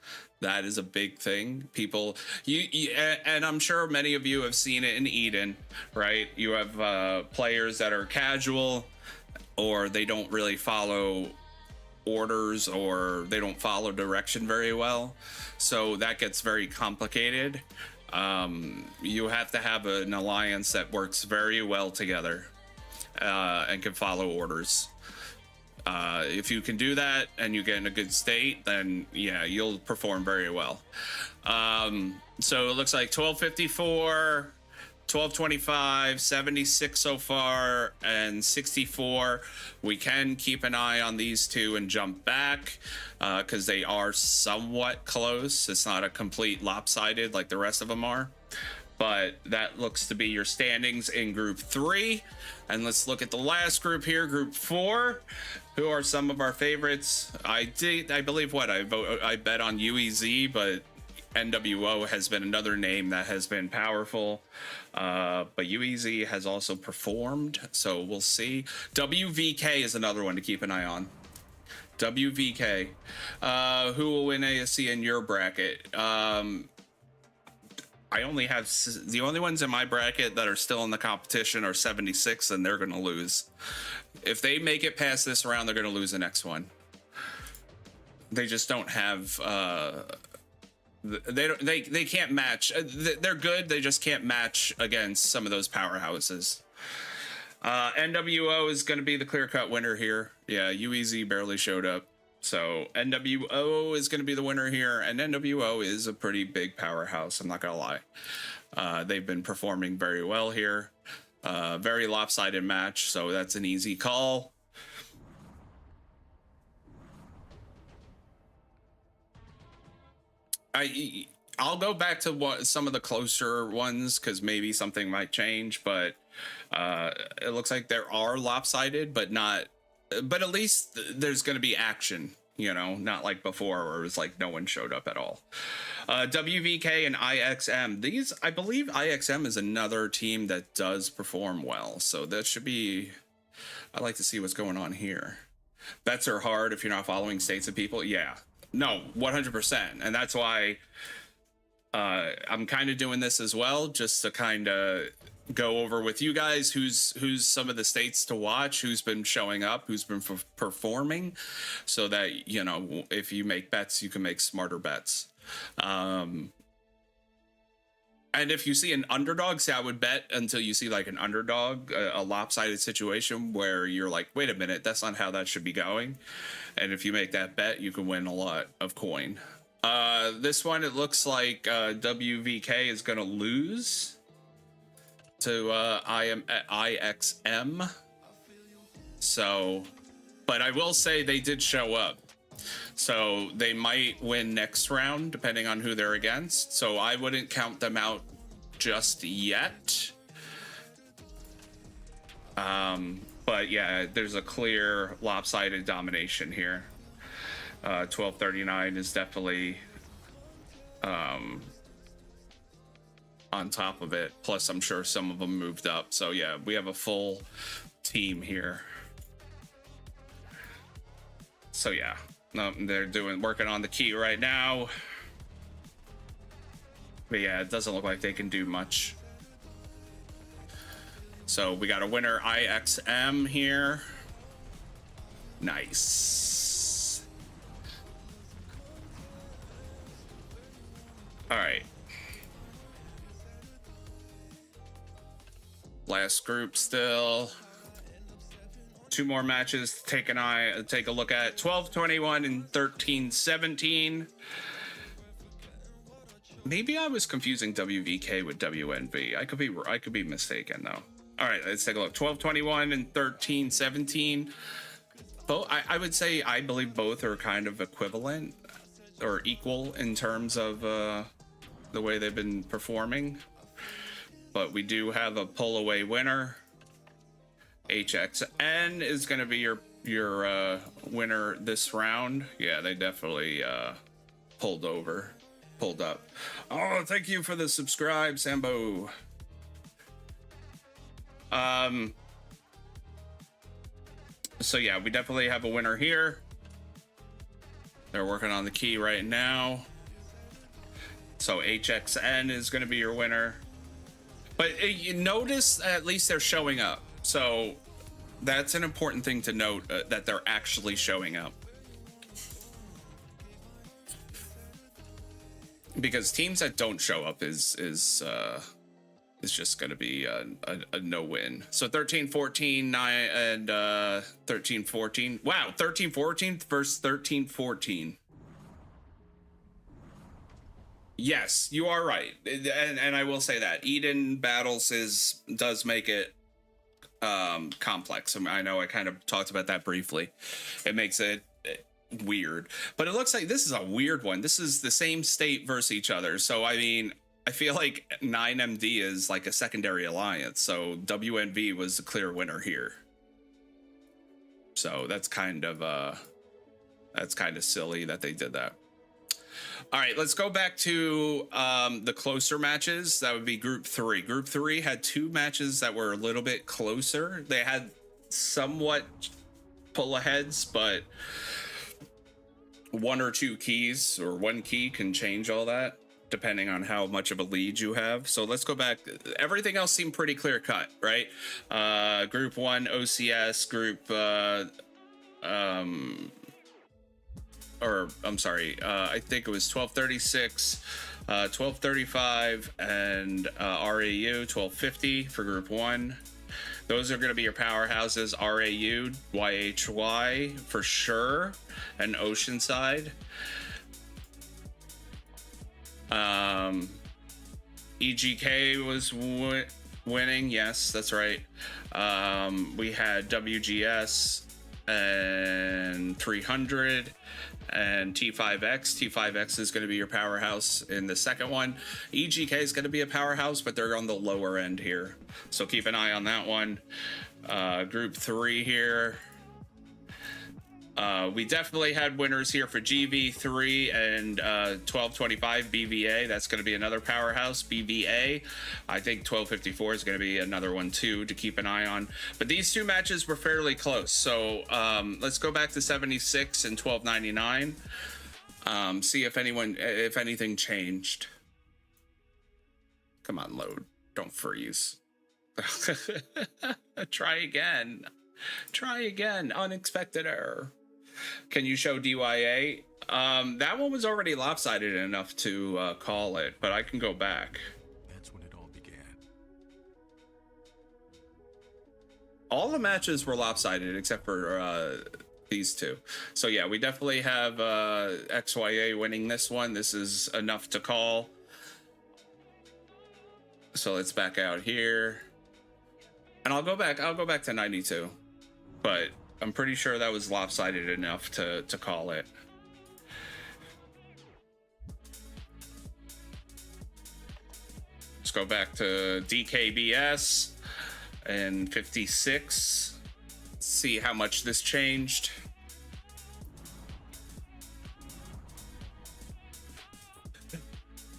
S1: That is a big thing. People, and I'm sure many of you have seen it in Eden, right? You have players that are casual, or they don't really follow orders, or they don't follow direction very well, so that gets very complicated. You have to have an alliance that works very well together and can follow orders. If you can do that and you get in a good state, then yeah, you'll perform very well. So it looks like 1254, 1225, 76 so far, and 64. We can keep an eye on these two and jump back because they are somewhat close. It's not a complete lopsided like the rest of them are, but that looks to be your standings in Group 3. And let's look at the last group here, Group 4. Who are some of our favorites? I believe what I bet on UEZ, but NWO has been another name that has been powerful, but UEZ has also performed, so we'll see. WVK is another one to keep an eye on. WVK. Who will win ASC in your bracket? I only have the only ones in my bracket that are still in the competition are 76, and they're going to lose. If they make it past this round, they're going to lose the next one. They just don't have they can't match. They're good, they just can't match against some of those powerhouses. NWO is going to be the clear-cut winner here. Yeah, UEZ barely showed up, so NWO is going to be the winner here, and NWO is a pretty big powerhouse, I'm not gonna lie. They've been performing very well here. Very lopsided match, so that's an easy call. I'll go back to some of the closer ones because maybe something might change, but it looks like there are lopsided, but at least there's going to be action, you know, not like before where it was like no one showed up at all. WVK and IXM, these, I believe IXM is another team that does perform well, so that should be, I'd like to see what's going on here. Bets are hard if you're not following states and people. Yeah, no, 100%, and that's why I'm kind of doing this as well, just to kind of go over with you guys who's some of the states to watch, who's been showing up, who's been performing, so that, you know, if you make bets, you can make smarter bets. And if you see an underdog, say I would bet until you see like an underdog, a lopsided situation where you're like, wait a minute, that's not how that should be going. And if you make that bet, you can win a lot of coin. This one, it looks like WVK is going to lose to IXM. So, but I will say they did show up. So they might win next round depending on who they're against. So I wouldn't count them out just yet. But yeah, there's a clear lopsided domination here. 1239 is definitely on top of it. Plus, I'm sure some of them moved up. So yeah, we have a full team here. So yeah, they're working on the key right now. But yeah, it doesn't look like they can do much. So we got a winner IXM here. Nice. All right. Last group still. 2 more matches to take a look at. 1221 and 1317. Maybe I was confusing WVK with WNV. I could be mistaken though. All right, let's take a look. 1221 and 1317. Both, I would say, I believe both are kind of equivalent or equal in terms of the way they've been performing. But we do have a pull away winner. HXN is going to be your winner this round. Yeah, they definitely pulled up. Oh, thank you for the subscribe, Sambo. So yeah, we definitely have a winner here. They're working on the key right now. So HXN is going to be your winner. But you notice at least they're showing up. So that's an important thing to note, that they're actually showing up. Because teams that don't show up is just going to be a no-win. So 13-14, 9 and 13-14. Wow, 13-14 versus 13-14. Yes, you are right, and I will say that Eden battles does make it complex. I know I kind of talked about that briefly. It makes it weird, but it looks like this is a weird one. This is the same state versus each other. So I mean, I feel like 9MD is like a secondary alliance. So WNV was the clear winner here. So that's kind of silly that they did that. All right, let's go back to the closer matches. That would be Group 3. Group 3 had 2 matches that were a little bit closer. They had somewhat pull-aheads, but 1 or 2 keys or 1 key can change all that, depending on how much of a lead you have. So let's go back. Everything else seemed pretty clear-cut, right? Group 1, OCS. Group... I think it was 1236, 1235, and RAU 1250 for Group 1. Those are going to be your powerhouses. RAU, YHY for sure, and Oceanside. EGK was winning. Yes, that's right. We had WGS and 300 and T5X. T5X is going to be your powerhouse in the second one. EGK is going to be a powerhouse, but they're on the lower end here, so keep an eye on that one. Group 3 here, we definitely had winners here for GV3 and 1225 BVA. That's going to be another powerhouse. BVA, I think 1254 is going to be another one too to keep an eye on. But these 2 matches were fairly close. So let's go back to 76 and 1299. See if anything changed. Come on, load. Don't freeze. Try again. Unexpected error. Can you show DYA? That one was already lopsided enough to call it, but I can go back.
S2: That's when it all began.
S1: All the matches were lopsided except for these 2. So yeah, we definitely have XYA winning this one. This is enough to call. So let's back out here. And I'll go back to 92. But I'm pretty sure that was lopsided enough to call it. Let's go back to DKBS and 56. Let's see how much this changed.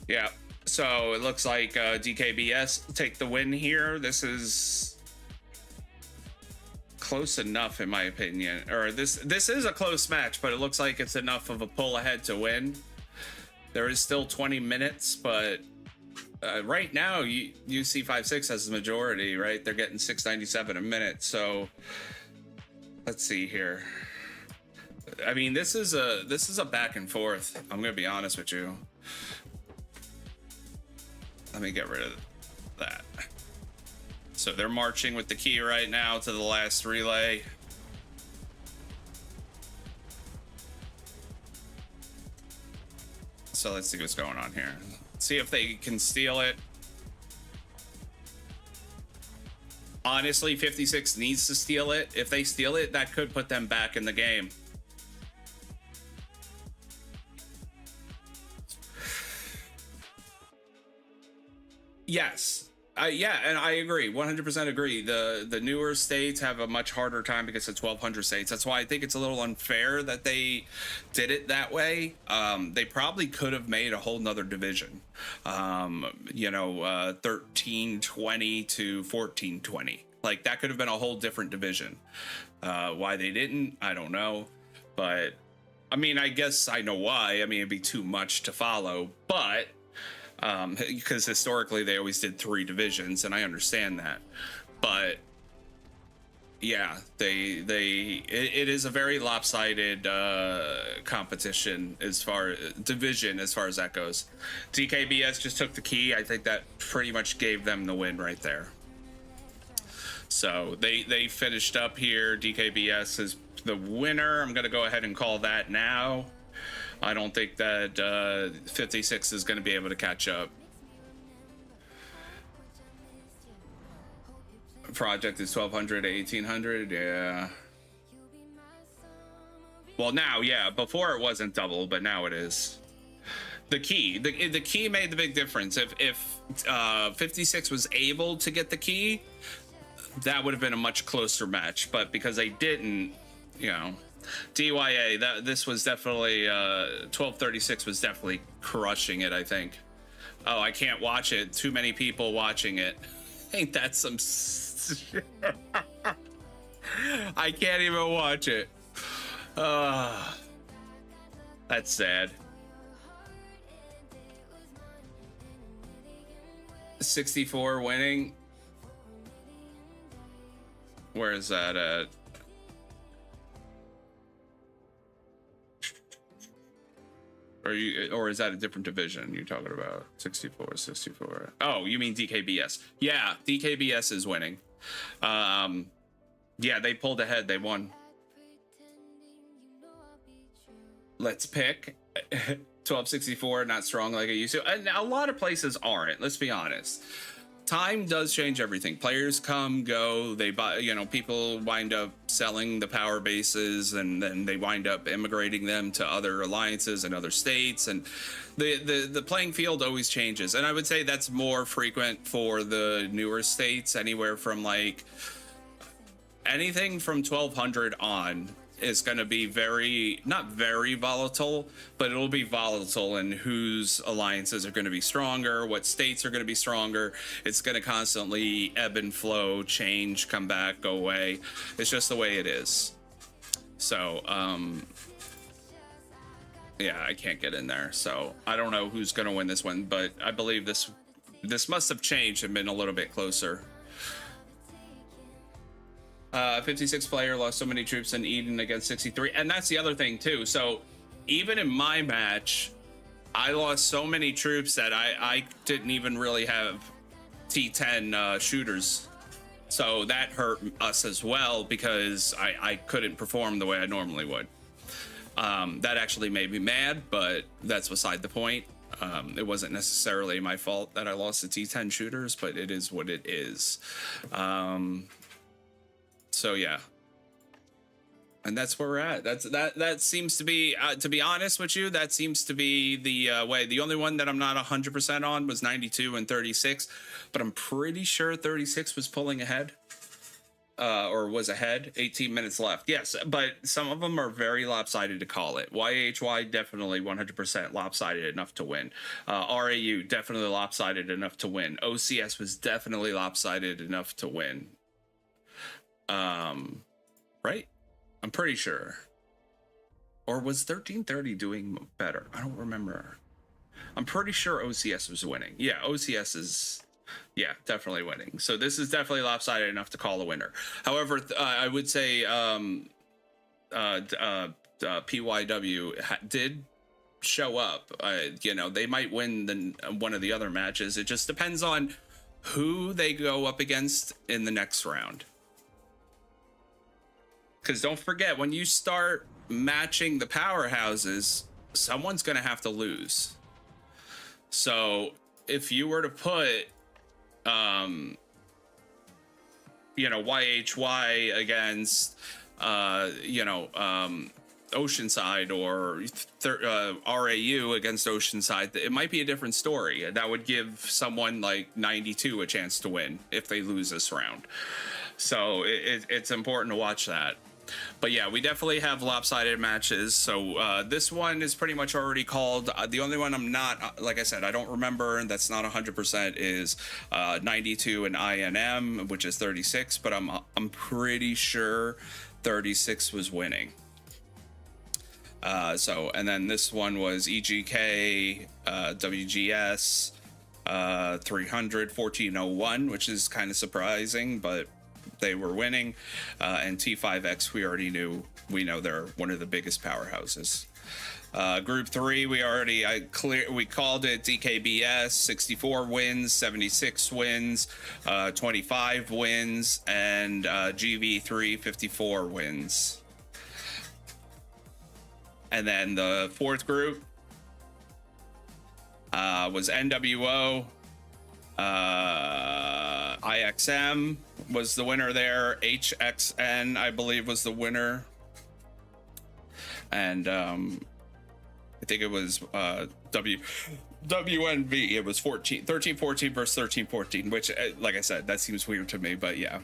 S1: Yeah, so it looks like DKBS take the win here. This is close enough in my opinion, or this is a close match, but it looks like it's enough of a pull ahead to win. There is still 20 minutes, but right now UC56 has the majority, right? They're getting 697 a minute. So let's see here. I mean, this is a back and forth. I'm gonna be honest with you. Let me get rid of that. So they're marching with the key right now to the last relay. So let's see what's going on here. See if they can steal it. Honestly, 56 needs to steal it. If they steal it, that could put them back in the game. Yes. Yeah, and I agree, 100% agree. The newer states have a much harder time because it's 1,200 states. That's why I think it's a little unfair that they did it that way. They probably could have made a whole nother division, 1320 to 1420. Like, that could have been a whole different division. Why they didn't, I don't know. But, I mean, I guess I know why. I mean, it'd be too much to follow, but because historically they always did 3 divisions, and I understand that, but yeah, it is a very lopsided competition as far division as far as that goes. DKBS just took the key. I think that pretty much gave them the win right there. So they finished up here. DKBS is the winner. I'm gonna go ahead and call that now. I don't think that 56 is going to be able to catch up. Project is 1,200 to 1,800. Yeah. Well, now, yeah. Before it wasn't double, but now it is. The key. The key made the big difference. If 56 was able to get the key, that would have been a much closer match. But because they didn't, you know. DYA, this was definitely 1236 was definitely crushing it, I think. Oh, I can't watch it. Too many people watching it. Ain't that some shit? I can't even watch it. That's sad. 64 winning. Where is that at? Or is that a different division you're talking about? 64. Oh, you mean DKBS? Yeah, DKBS is winning. Yeah, they pulled ahead. They won. Let's pick. 1264, not strong like it used to. And a lot of places aren't. Let's be honest. Time does change everything. Players come, go, they buy, people wind up selling the power bases, and then they wind up immigrating them to other alliances and other states, and the playing field always changes. And I would say that's more frequent for the newer states. Anywhere from like anything from 1,200 on is going to be not very volatile, but it'll be volatile in whose alliances are going to be stronger, what states are going to be stronger. It's going to constantly ebb and flow, change, come back, go away. It's just the way it is. So, yeah, I can't get in there. So I don't know who's going to win this one, but I believe this must have changed and been a little bit closer. 56 player lost so many troops in Eden against 63, and that's the other thing too. So even in my match, I lost so many troops that I didn't even really have T10 shooters, so that hurt us as well because I couldn't perform the way I normally would. That actually made me mad, but that's beside the point. It wasn't necessarily my fault that I lost the T10 shooters, but it is what it is. So yeah, and that's where we're at. That seems to be, to be honest with you, that seems to be the way. The only one that I'm not 100% on was 92 and 36, but I'm pretty sure 36 was pulling ahead. or was ahead. 18 minutes left. Yes, but some of them are very lopsided to call it. YHY definitely 100% lopsided enough to win. RAU definitely lopsided enough to win. OCS was definitely lopsided enough to win. Right? I'm pretty sure. Or was 1330 doing better? I don't remember. I'm pretty sure OCS was winning. Yeah, OCS is, yeah, definitely winning. So this is definitely lopsided enough to call a winner. However, I would say PYW did show up. You know, they might win one of the other matches. It just depends on who they go up against in the next round. Because don't forget, when you start matching the powerhouses, someone's going to have to lose. So if you were to put, you know, YHY against, you know, Oceanside or RAU against Oceanside, it might be a different story. That would give someone like 92 a chance to win if they lose this round. So it's important to watch that. But yeah, we definitely have lopsided matches. So this one is pretty much already called. The only one I'm not, like I said, I don't remember, and that's not 100% is 92 and INM, which is 36. But I'm pretty sure 36 was winning. So, and then this one was EGK, WGS, 300, 1401, which is kind of surprising, but they were winning. And T5X, we already knew. We know they're one of the biggest powerhouses. Group 3, we called it DKBS, 64 wins, 76 wins, 25 wins, and GV3, 54 wins. And then the fourth group was NWO. IXM was the winner there. HXN, I believe, was the winner. And I think it was WNV. It was 13-14 versus 13-14, which, like I said, that seems weird to me, but yeah.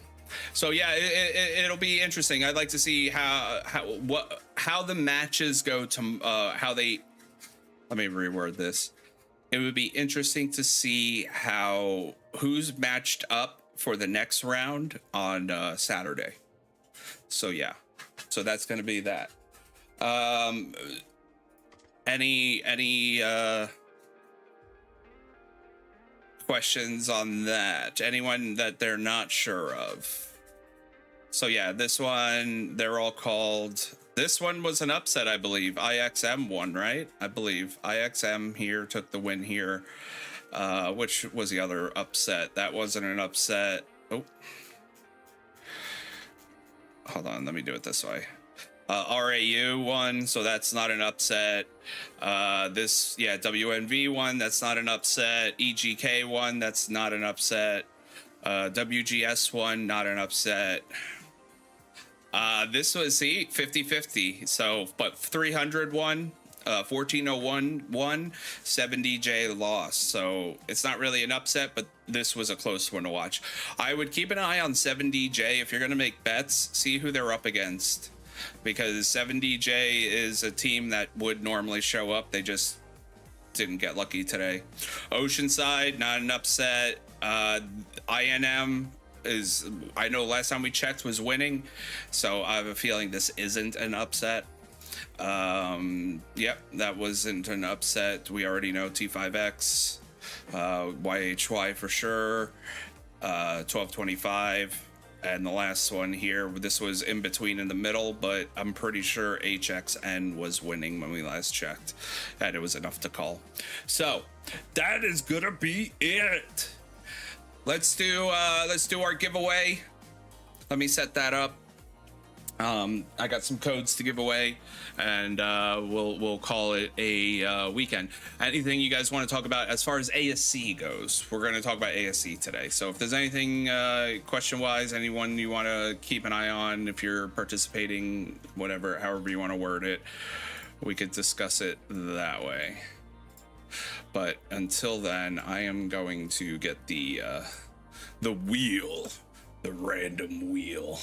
S1: So yeah, it'll be interesting. I'd like to see how the matches go to how they. Let me reword this. It would be interesting to see who's matched up for the next round on Saturday. So yeah, so that's going to be that. Any questions on that? Anyone that they're not sure of? So yeah, this one, they're all called. This one was an upset, I believe. IXM won, right? I believe IXM here took the win here. Which was the other upset? That wasn't an upset. Oh, hold on, let me do it this way. RAU won, so that's not an upset. WNV won, that's not an upset. EGK won, that's not an upset. WGS won, not an upset. This was 50-50. So, but 300 won, 1401 won, 7DJ lost. So it's not really an upset, but this was a close one to watch. I would keep an eye on 7DJ if you're going to make bets. See who they're up against, because 7DJ is a team that would normally show up. They just didn't get lucky today. Oceanside, not an upset. INM is, I know last time we checked, was winning, so I have a feeling this isn't an upset. Yep, that wasn't an upset. We already know T5X, YHY for sure, 1225, and the last one here, this was in between in the middle, but I'm pretty sure HXN was winning when we last checked, and it was enough to call. So that is gonna be it. Let's do our giveaway. Let me set that up. I got some codes to give away, and we'll call it a weekend. Anything you guys want to talk about as far as ASC goes? We're going to talk about ASC today. So if there's anything question-wise, anyone you want to keep an eye on, if you're participating, whatever, however you want to word it, we could discuss it that way. But until then, I am going to get the wheel The random wheel.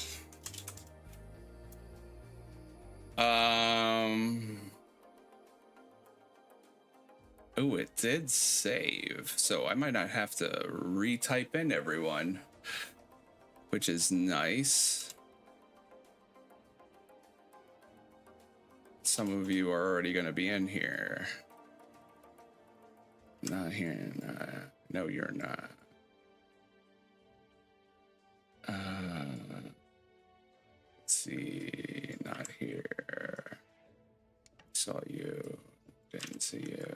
S1: Oh, it did save, so I might not have to retype in everyone, which is nice. Some of you are already going to be in here. Not here. No, you're not. Let's see. Not here. Saw you. Didn't see you.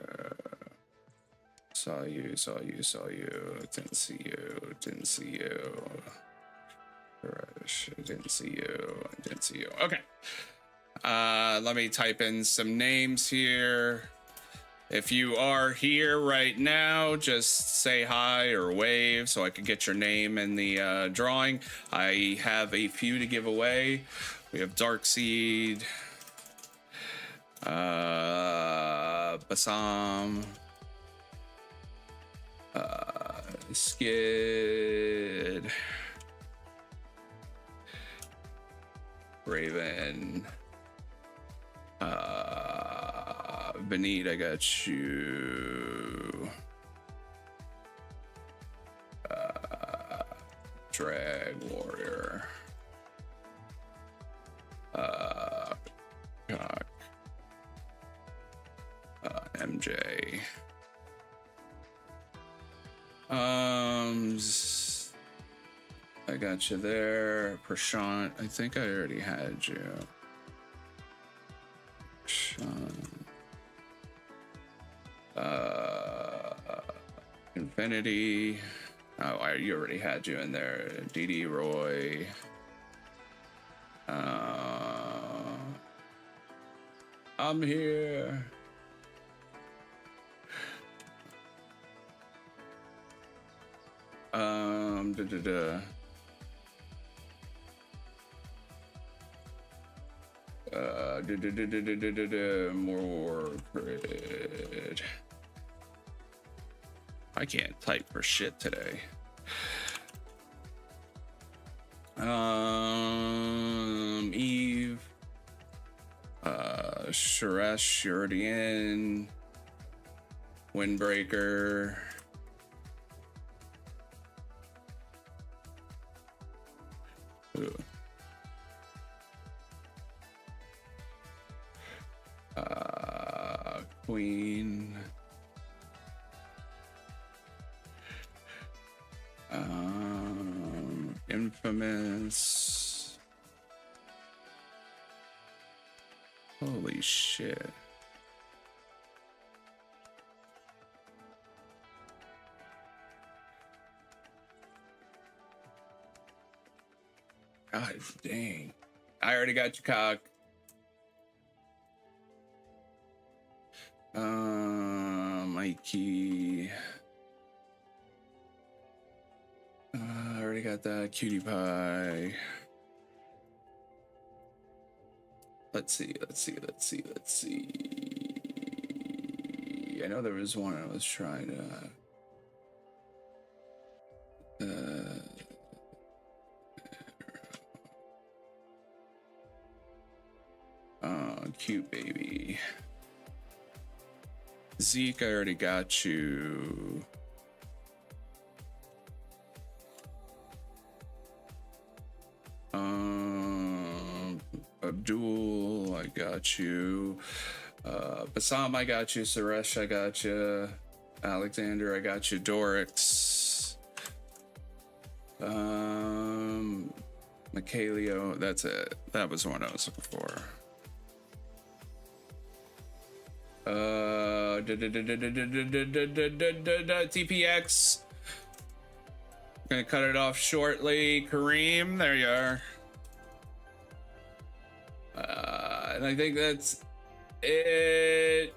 S1: Saw you. Saw you. Saw you. Didn't see you. Didn't see you. Didn't see you. Didn't see you. Okay. Let me type in some names here. If you are here right now, just say hi or wave so I can get your name in the drawing. I have a few to give away. We have Darkseed, Basam, Skid, Raven, Benit, I got you. Drag Warrior. Cock. MJ. I got you there. Prashant, I think I already had you. Infinity. Oh, you already had you in there. DD Roy. I'm here. More grid. I can't type for shit today. Eve. Suresh, you're already in. Windbreaker. Ooh. Queen. Infamous. Holy shit. God dang. I already got your cock. Mikey. I already got that. Cutie Pie. Let's see. I know there was one I was trying to cute baby. Zeke, I already got you. Abdul, I got you. Basam, I got you. Suresh, I got you. Alexander, I got you. Dorix. Michaelio, that's it. That was the one I was looking for. TPX. I'm gonna cut it off shortly. Kareem, there you are. And I think that's it.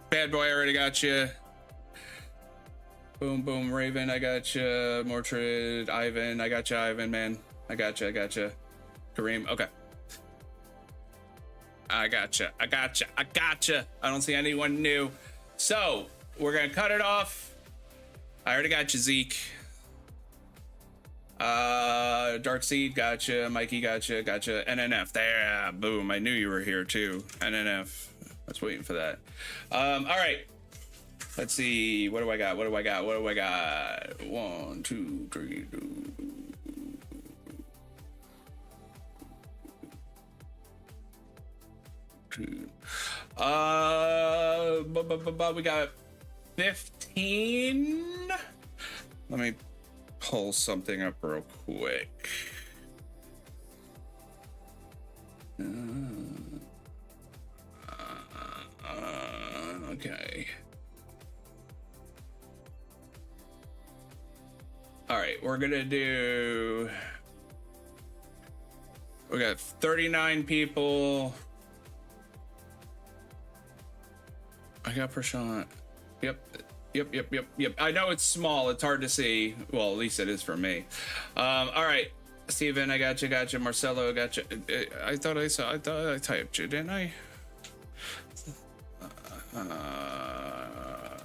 S1: Bad Boy, I already got you. Boom, boom, Raven, I got you. Mortrid, Ivan, I got you, Ivan, man. I got you. Kareem, okay. I gotcha. I don't see anyone new. So, we're gonna cut it off. I already got you, Zeke. Dark Seed, gotcha. Mikey, gotcha. NNF, there, boom. I knew you were here too. NNF, I was waiting for that. All right. Let's see. What do I got? 1, 2, 3, 2. We got 15. Let me pull something up real quick. Okay. All right, we're gonna do. We got 39 people. I got Prashant. Yep. I know it's small. It's hard to see. Well, at least it is for me. All right, Steven, I got you. Marcelo, I got you. I thought I typed you, didn't I?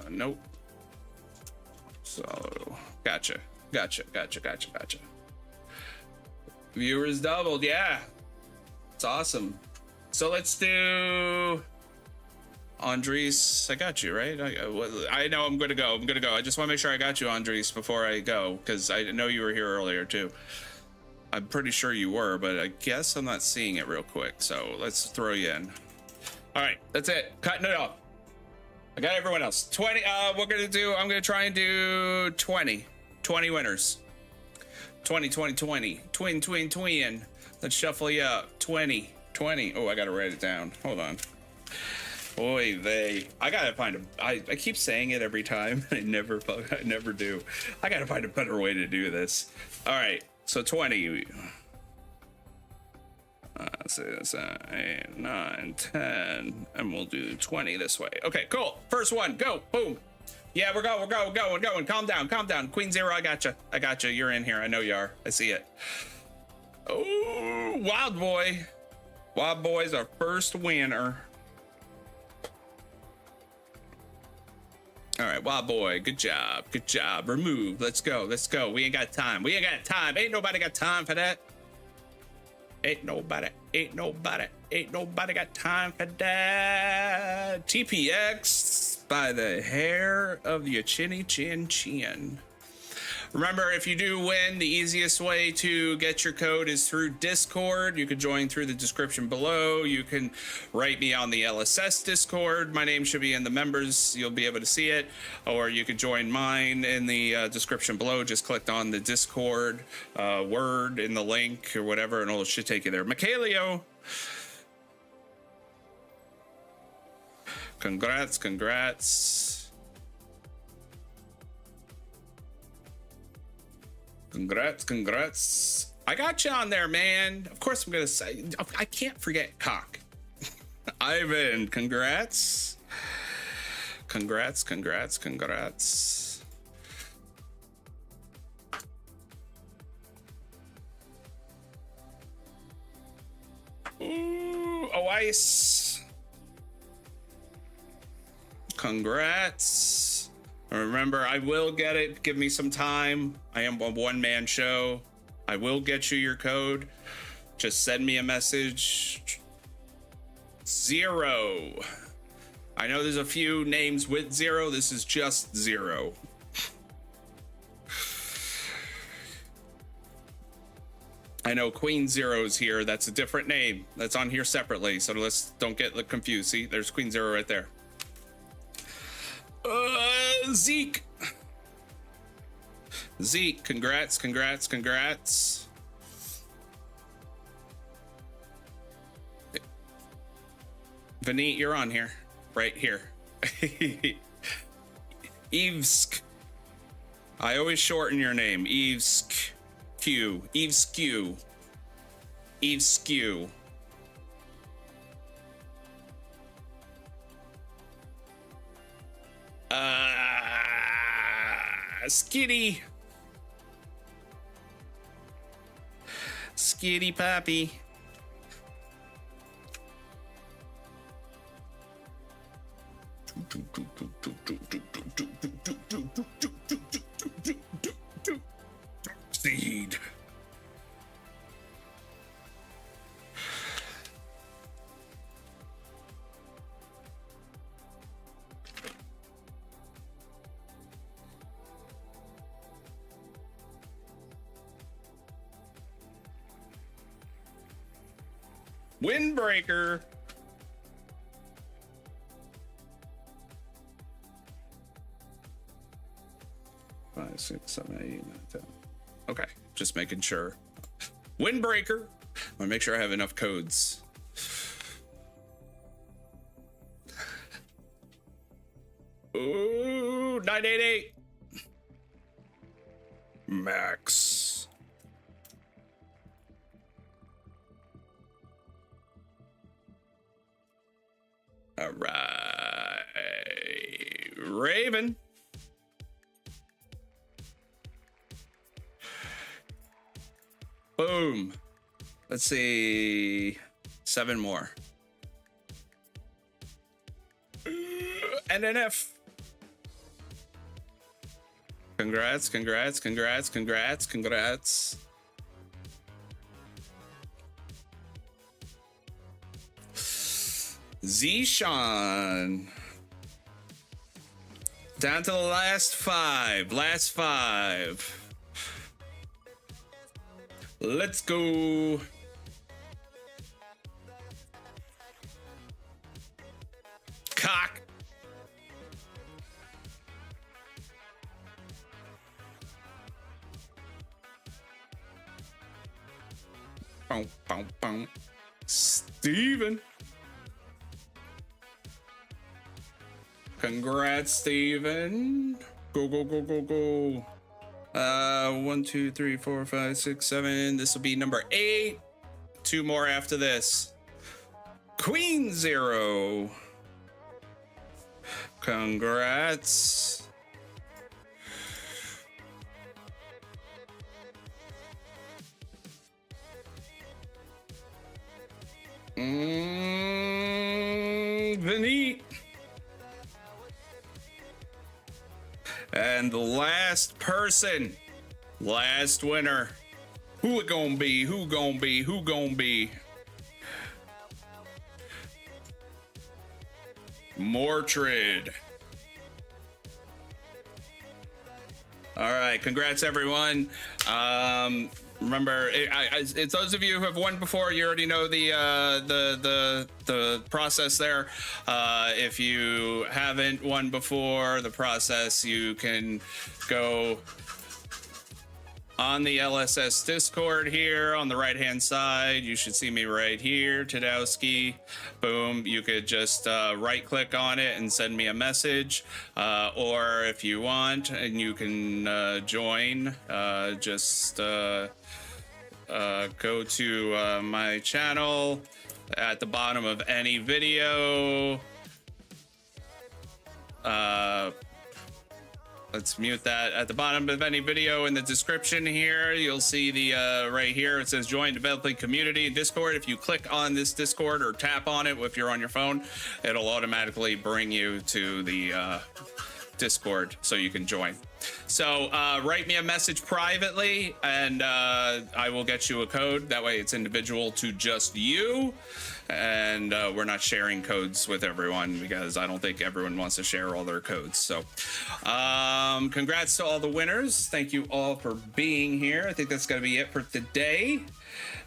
S1: Nope. So, gotcha. Viewers doubled, yeah. It's awesome. So let's do Andres. I got you, right? I know I'm gonna go. I just want to make sure I got you, Andres, before I go, because I know you were here earlier too. I'm pretty sure you were, but I guess I'm not seeing it real quick. So let's throw you in. All right, that's it. Cutting it off. I got everyone else. 20. I'm gonna try and do 20 winners. 20. Twin. Let's shuffle you up. 20. Oh, I gotta write it down. Hold on. Boy, I gotta find I keep saying it every time. I never do. I gotta find a better way to do this. All right, so 20. 6, 8, 9, 10, and we'll do 20 this way. Okay, cool. First one, go. Boom. Yeah, we're going. Calm down. Queen Zero, I gotcha. You're in here. I know you are. I see it. Oh, Wild Boy. Wild Boy's our first winner. All right, Wild Boy, good job. Remove. Let's go. We ain't got time. Ain't nobody got time for that. Ain't nobody got time for that. TPX by the hair of your chinny chin. Remember, if you do win, the easiest way to get your code is through Discord. You can join through the description below. You can write me on the LSS Discord. My name should be in the members. You'll be able to see it. Or you can join mine in the description below. Just click on the Discord word in the link or whatever, and it should take you there. Michaelio. Congrats. Congrats. I got you on there, man. Of course I'm gonna say, I can't forget Cock. Ivan, congrats. Ooh, Ice. Congrats. Remember, I will get it. Give me some time. I am a one-man show. I will get you your code. Just send me a message. 0. I know there's a few names with 0. This is just 0. I know Queen Zero's here. That's a different name. That's on here separately. So let's don't get confused. See, there's Queen Zero right there. Zeke, congrats. Vineet, you're on here, right here. Evesk. I always shorten your name. Evesk. Eveskew. Skitty Poppy. Seed. Windbreaker. 5, 6, 7, 8, 9, 10. Okay, just making sure. Windbreaker. I want to make sure I have enough codes. Ooh, 988. Max. All right. Raven. Boom. Let's see. 7 more. NNF. Congrats, congrats, congrats, congrats, congrats. Zishan. Down to the last 5. Last 5. Let's go. Cock. Boom, boom, boom. Steven. Congrats, Steven. Go, go, go, go, go. 1, 2, 3, 4, 5, 6, 7. This will be number 8. 2 more after this. Queen 0. Congrats. Vinny. And the last person, last winner. Who it gonna be? Who gonna be? Who gonna be? Mortrid. All right, congrats everyone. Remember, it's those of you who have won before. You already know the process there. If you haven't won before, the process, you can go on the LSS Discord here on the right hand side. You should see me right here, Tadowski. Boom. You could just right click on it and send me a message, or if you want and you can join, just go to my channel at the bottom of any video. Let's mute that. At the bottom of any video in the description here, you'll see the right here, it says join developing community in Discord. If you click on this Discord or tap on it if you're on your phone, it'll automatically bring you to the Discord so you can join. So write me a message privately and I will get you a code. That way it's individual to just you. And we're not sharing codes with everyone because I don't think everyone wants to share all their codes. So congrats to all the winners. Thank you all for being here. I think that's going to be it for today.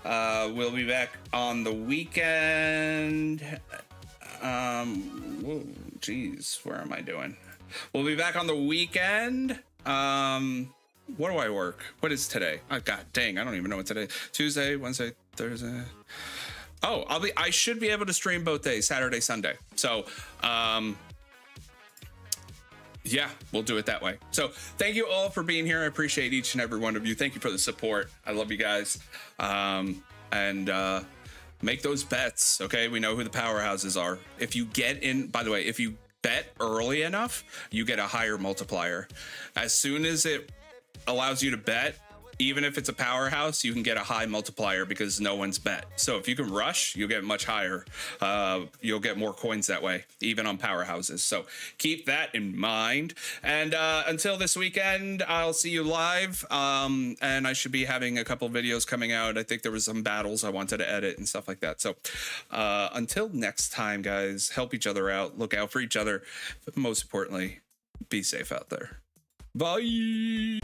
S1: We'll be back on the weekend. Whoa, geez, where am I doing? We'll be back on the weekend. What do I work? What is today? Oh, God dang, I don't even know what today is. Tuesday, Wednesday, Thursday. Oh, I should be able to stream both days, Saturday, Sunday. So, yeah, we'll do it that way. So thank you all for being here. I appreciate each and every one of you. Thank you for the support. I love you guys. And make those bets. Okay. We know who the powerhouses are. If you get in, by the way, if you bet early enough, you get a higher multiplier. As soon as it allows you to bet, even if it's a powerhouse, you can get a high multiplier because no one's bet. So if you can rush, you'll get much higher. You'll get more coins that way, even on powerhouses. So keep that in mind. And until this weekend, I'll see you live. And I should be having a couple videos coming out. I think there was some battles I wanted to edit and stuff like that. So until next time, guys, help each other out, look out for each other, but most importantly, be safe out there. Bye.